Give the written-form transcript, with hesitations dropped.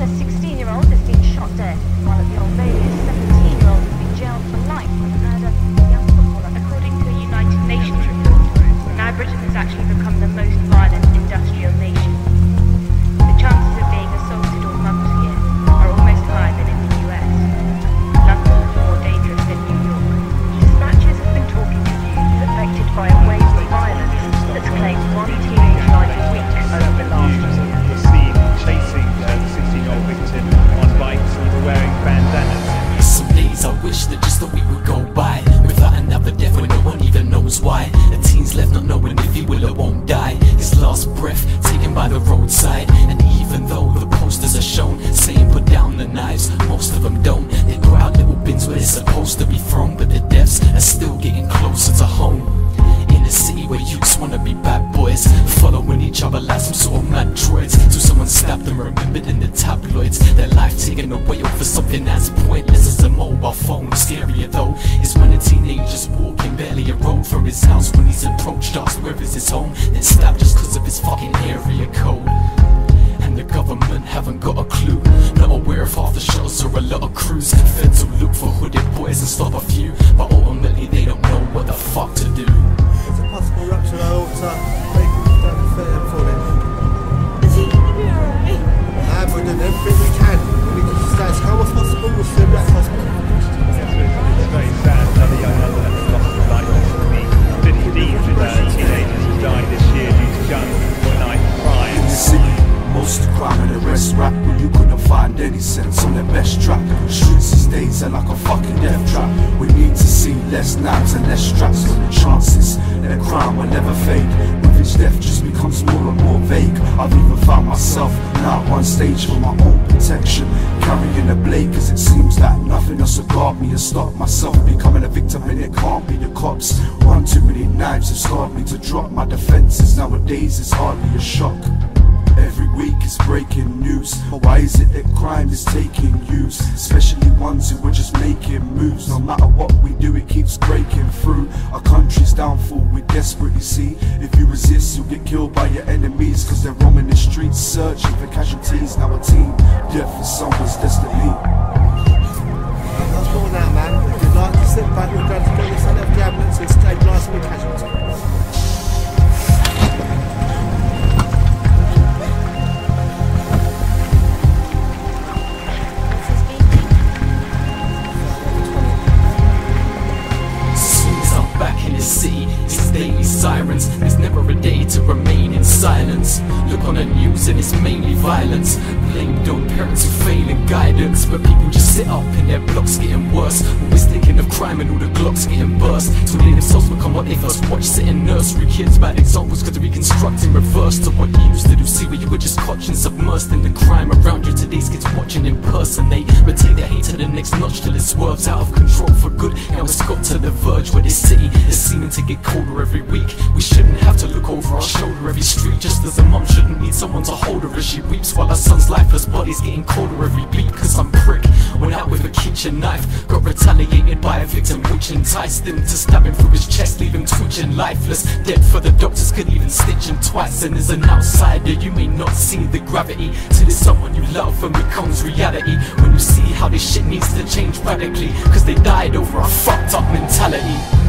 a 16-year-old has been shot dead, while at the Old Bailey, a 17-year-old has been jailed for life for the murder of a young footballer. According to a United Nations report, now Britain has actually become the most violent industrial nation. The chances of being assaulted or mugged here are almost higher than in the US. London is more dangerous than New York. Dispatches have been talking to youths affected by a wave of violence that's claimed one teenage life a week over the last year. Chasing the 16-year-old victim on bikes and were wearing bandanas. Some days I wish that just a week would go by without another death when no one even knows why. The teen's left not knowing if he will or won't die. His last breath taken by the roadside. And even though the posters are shown saying put down the knives, most of them don't. They throw out little bins where they're supposed to be thrown, but the deaths are still getting closer to home. In a city where youths wanna be bad boys, following each other like some sort of mad droids, till someone stabbed them remembered in the tabloids. Their life taken away over something as pointless as a mobile phone. Scarier though is when a teenager's walking barely a road from his house, when he's approached, asked where is his home, then stabbed just cause of his fucking area code. And the government haven't got a clue, not aware of half the shots or a lot of crews. Feds will look for hooded boys and stop a few, but ultimately they don't know what the fuck to do. It's a possible rupture aorta, breaking down the foot and falling. Is he gonna be alright? We're doing everything we can. We need to stay as calm as possible. We'll swim back to hospital. It's very sad. Another young man has lost his life. The 15 teenagers who died this year due to gun or knife crime. In the city, most of the crime and arrest rap, but you couldn't find any sense on their best track. Streets these days are like a fucking death trap. We need to see less knives and less straps, but the chances that crime will never fade. With each death just becomes more and more vague. I've even found myself now at one stage for my own protection, carrying a blade, cause it seems that nothing else will guard me and stop myself becoming a victim, and it can't be the cops. One too many knives have scarred me to drop my defenses. Nowadays it's hardly a shock. Every week it's breaking news. Why is it that crime is taking use? Especially ones who are just making moves. No matter what we do, it keeps breaking through. Our country's downfall we desperately see. If you resist, you'll get killed by your enemies, cause they're roaming the streets searching for casualties. Now a team, death is someone's destiny. That's all now, man. If you'd like to sit back, we're going to get this out of the ambulance and stabilise the casualty. City, it's daily sirens. There's never a day to remain in silence. Look on the news and it's mainly violence. Blamed on parents who fail in guidance, but people just sit up in their blocks getting worse. Always thinking of crime and all the glocks getting burst. So they themselves become what they first watch. Sitting nursery kids, bad examples could reconstruct in reverse to what you used to do. See where you were just caught submersed in the crime around you. Today's kids watching impersonate, but take their hate to the next notch till it swerves out of control for good. Now it's got to the verge where this city is seeming to get colder every week. We shouldn't have to look over our shoulder every street, just as a mum shouldn't need someone to hold her as she weeps, while her son's lifeless body's getting colder every beat. Cause some prick went out with a kitchen knife, got retaliated by a victim which enticed him to stab him through his chest, leave him twitching lifeless, dead for the doctors could even stitch him twice. And as an outsider you may not see the gravity till it's someone you love and becomes reality. When you see how this shit needs to change radically, cause they died over a fucked up mentality.